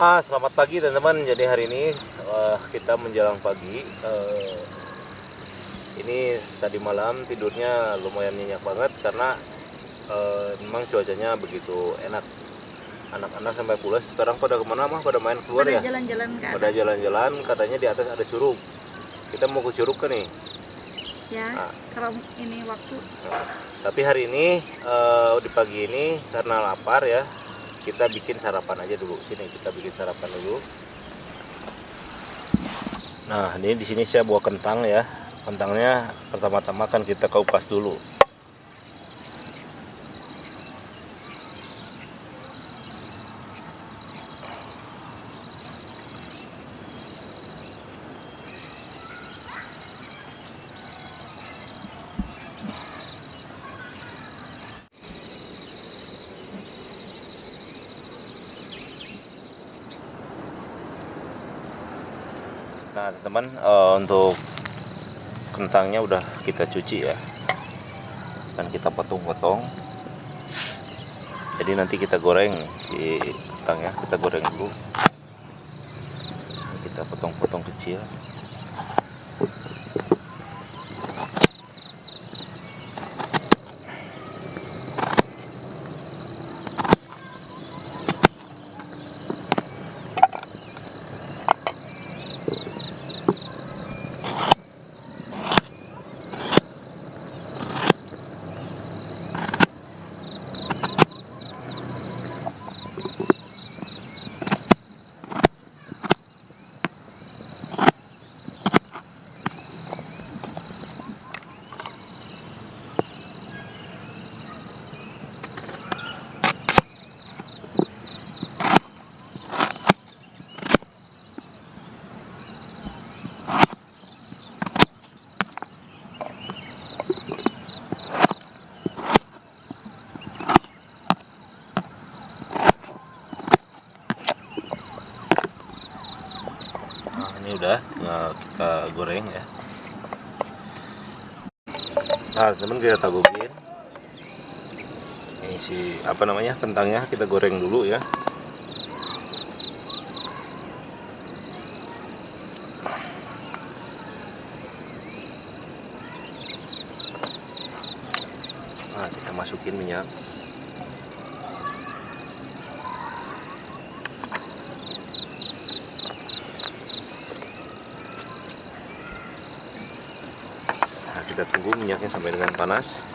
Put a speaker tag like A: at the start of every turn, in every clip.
A: Selamat pagi teman-teman. Jadi hari ini kita menjelang pagi. Ini tadi malam tidurnya lumayan nyenyak banget karena memang cuacanya begitu enak. Anak-anak sampai pulas sekarang pada kemana mah? Pada main keluar ya?
B: Jalan-jalan ke atas.
A: Pada jalan-jalan, katanya di atas ada curug. Kita mau ke curug kan nih?
B: Ya, kalau ini waktu.
A: Tapi hari ini di pagi ini karena lapar ya, kita bikin sarapan aja dulu. Sini kita bikin sarapan dulu. Nah, ini di sini saya bawa kentang ya. Kentangnya pertama-tama kan kita kupas dulu. Nah teman-teman, untuk kentangnya udah kita cuci ya, dan kita potong-potong. Jadi nanti kita goreng si kentangnya, kita goreng dulu. Kita potong-potong kecil. Ini udah kita goreng ya. Nah teman, kita tabukin ini si kentangnya kita goreng dulu ya. Nah kita masukin minyak. Kita tunggu minyaknya sampai dengan panas.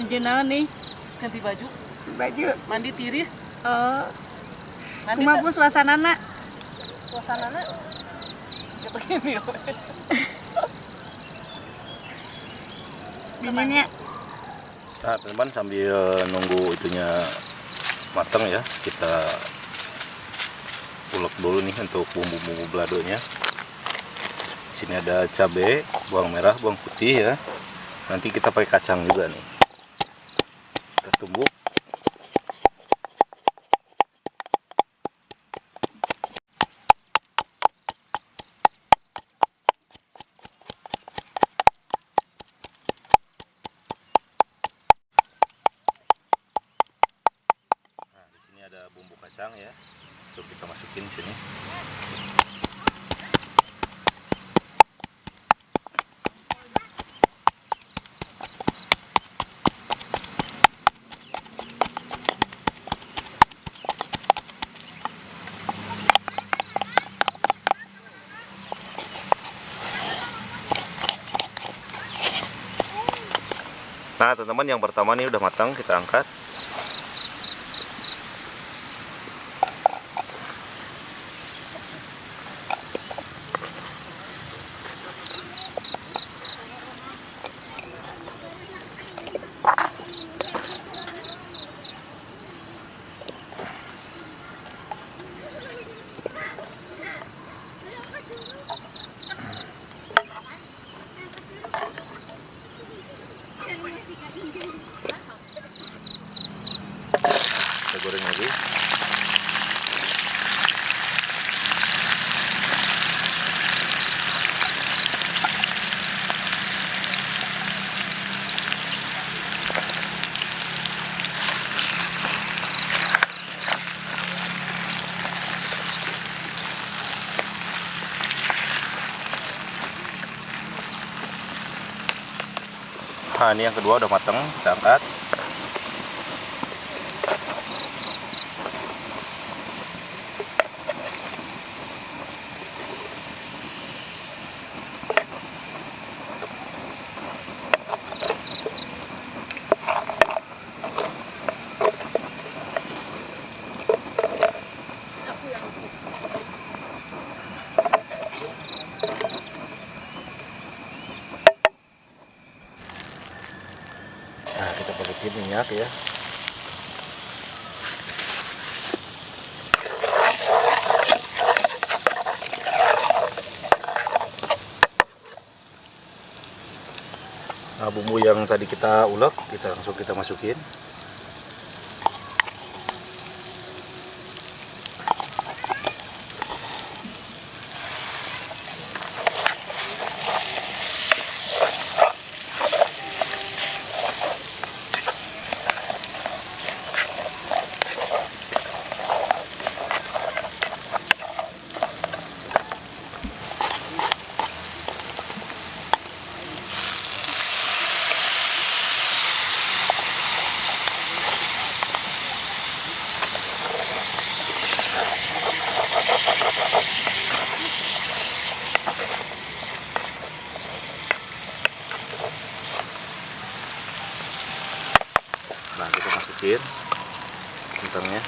B: Menjenawan nih,
C: ganti baju,
B: mandi tiris.
C: nanti
B: Kumaha suasanana?
C: suasananya ya begini.
B: Dinginnya.
A: Nah teman, sambil nunggu itunya matang ya, kita ulek dulu nih untuk bumbu-bumbu baladonya. Di sini ada cabai, bawang merah, bawang putih ya. Nanti kita pakai kacang juga nih. Kita tumbuk. Nah, di sini ada bumbu kacang ya. Coba kita masukin sini. Nah teman-teman, yang pertama nih udah matang, kita angkat. Kita goreng lagi. Nah ini yang kedua udah matang, kita angkat. Nah kita balikin minyak ya. Nah bumbu yang tadi kita ulek, kita langsung masukin. Nah kita masukin kentangnya.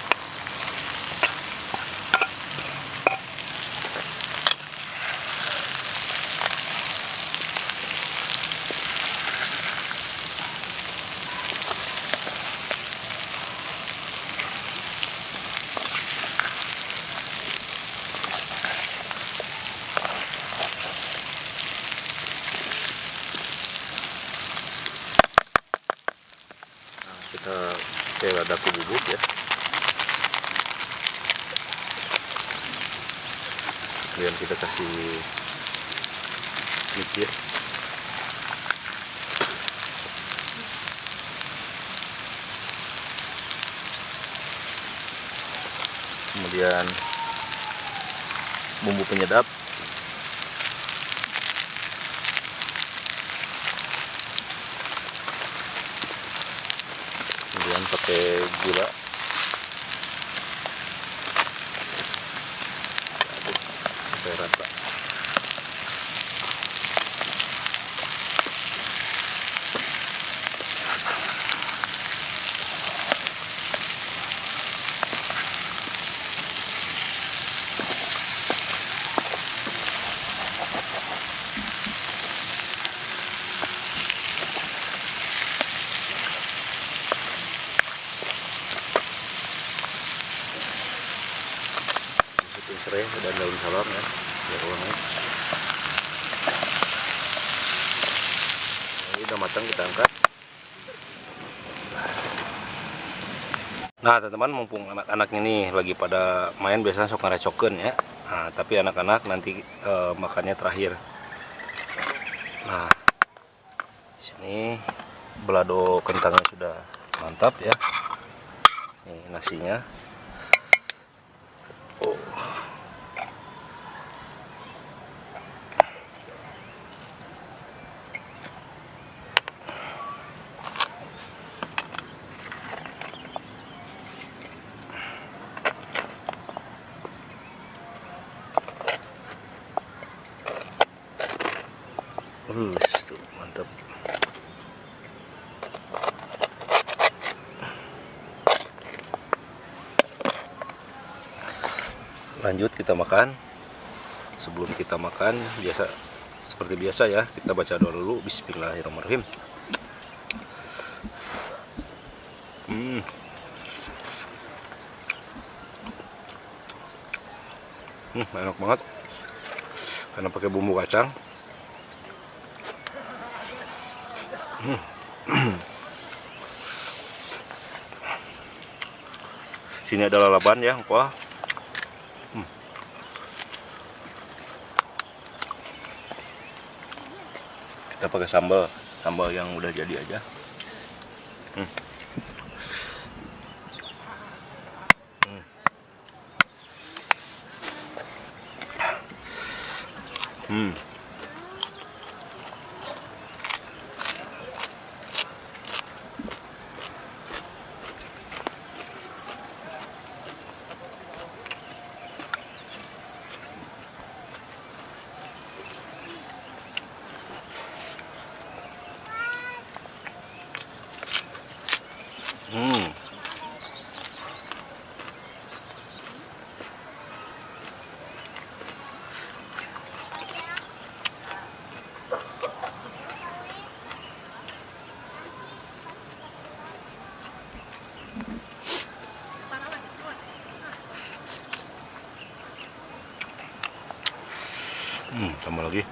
A: Kita pakai ladaku bubuk ya. Kemudian kita kasih micin. Kemudian bumbu penyedap. Kemudian pakai gula. Aduk sampai rata. Masukin serai dan daun salam ya, biar wangi. Ini udah matang, kita angkat. Nah teman-teman, mumpung anak-anak ini lagi pada main, biasanya sok ngarecokeun ya. Nah tapi anak-anak nanti makannya terakhir. Nah sini balado kentangnya sudah mantap ya. Nih nasinya. Oh. Tuh, mantap. Lanjut kita makan. Sebelum kita makan, seperti biasa ya, kita baca doa dulu. Bismillahirrahmanirrahim. Enak banget karena pakai bumbu kacang. Sini ada lalapan ya, wah. Kita pakai sambal yang udah jadi aja. Tambah lagi.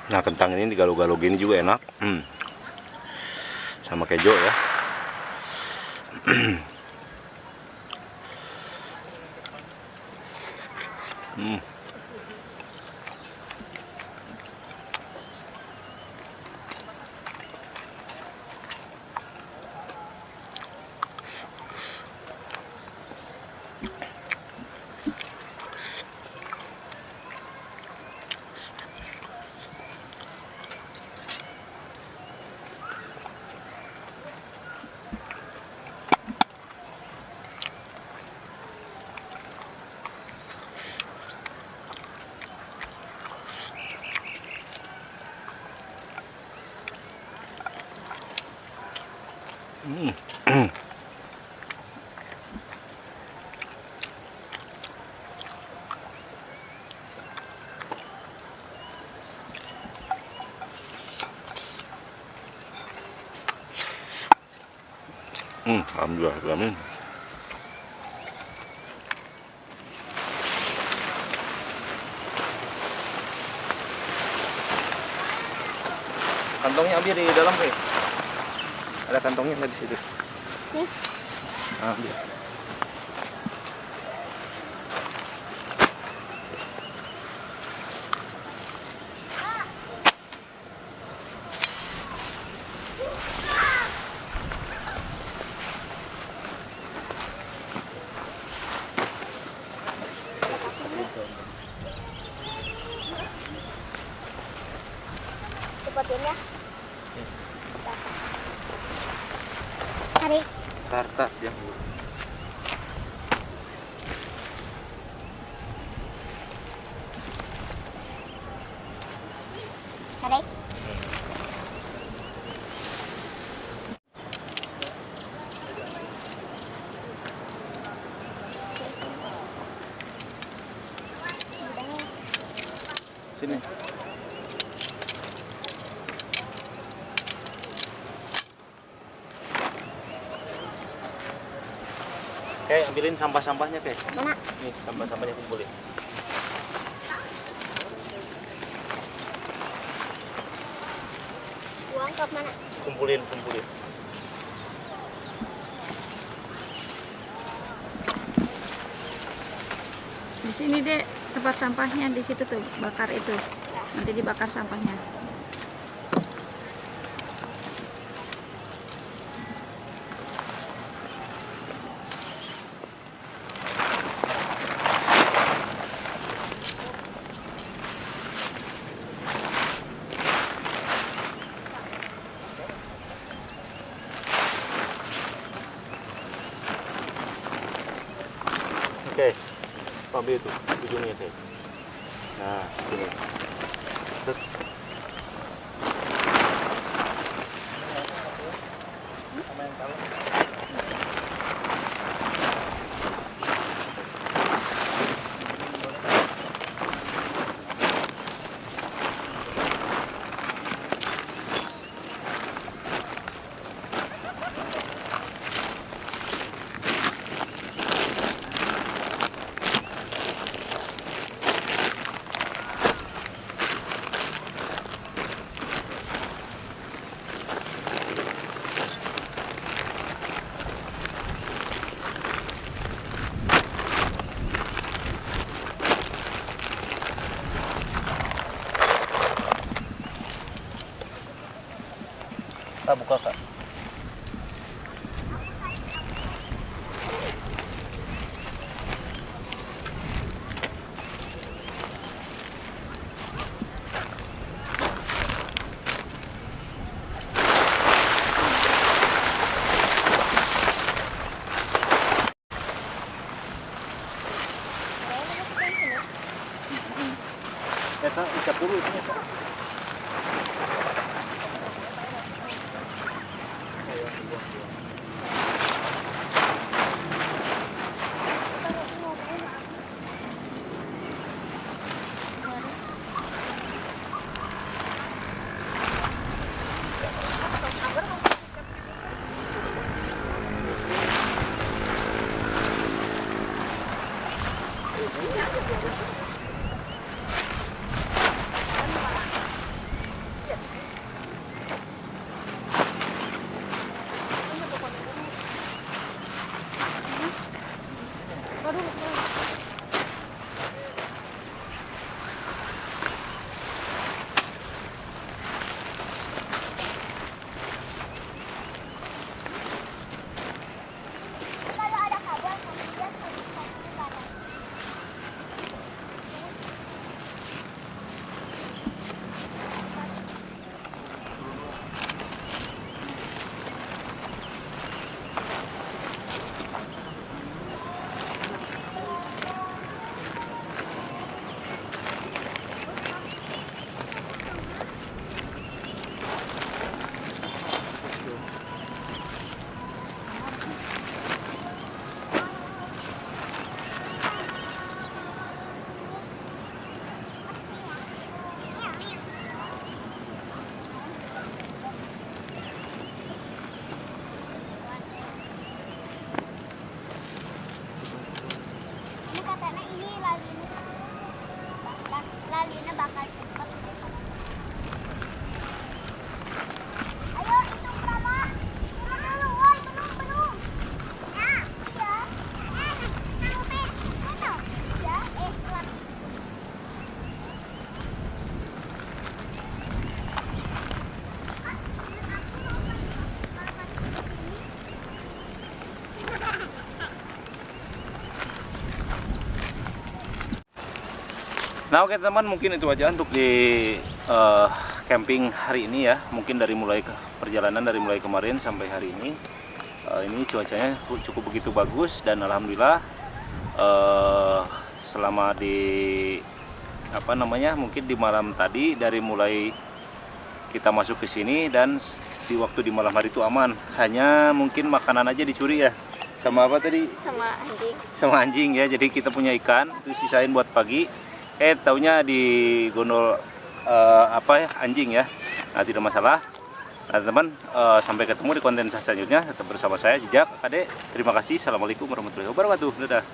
A: Nah, kentang ini digalau-galau gini juga enak. Sama kejo ya. Alhamdulillah, amin. Kantongnya ambil di dalam, Pe. Ada kantongnya lagi di situ. Ambil.
D: Cepatin ya. Tarik.
A: Tarta dia.
D: Tarik.
A: Sini. Oke, ambilin sampah-sampahnya, Kek.
D: Mana?
A: Nih, sampah-sampahnya kumpulin.
D: Buang. Tangkap mana?
A: Kumpulin.
B: Di sini deh tempat sampahnya, di situ tuh bakar itu. Nanti dibakar sampahnya.
A: Oke, ambil itu ujungnya teh. Nah, sini. Set. Kak, buka Kak. Eta ucap dulu itu Kak.
D: Kalau ada kabar, kemudian harus dipastikan. Ini katanya ini lalina bakal cepat. Ayo hitung berapa? Turun dulu, woi penuh. Ya, iya. Sampai, itu. Ya, selat.
A: Nah oke teman, mungkin itu aja untuk di camping hari ini ya. Mungkin dari mulai perjalanan dari mulai kemarin sampai hari ini. Ini cuacanya cukup begitu bagus dan alhamdulillah selama di mungkin di malam tadi dari mulai kita masuk ke sini dan di waktu di malam hari itu aman. Hanya mungkin makanan aja dicuri ya. Sama apa tadi?
D: Sama anjing.
A: Sama anjing ya. Jadi kita punya ikan itu sisain buat pagi. Taunya di gondol anjing ya. Nah, tidak masalah. Nah teman, sampai ketemu di konten selanjutnya. Tetap bersama saya Jejak Kade. Terima kasih. Assalamualaikum warahmatullahi wabarakatuh. Dadah.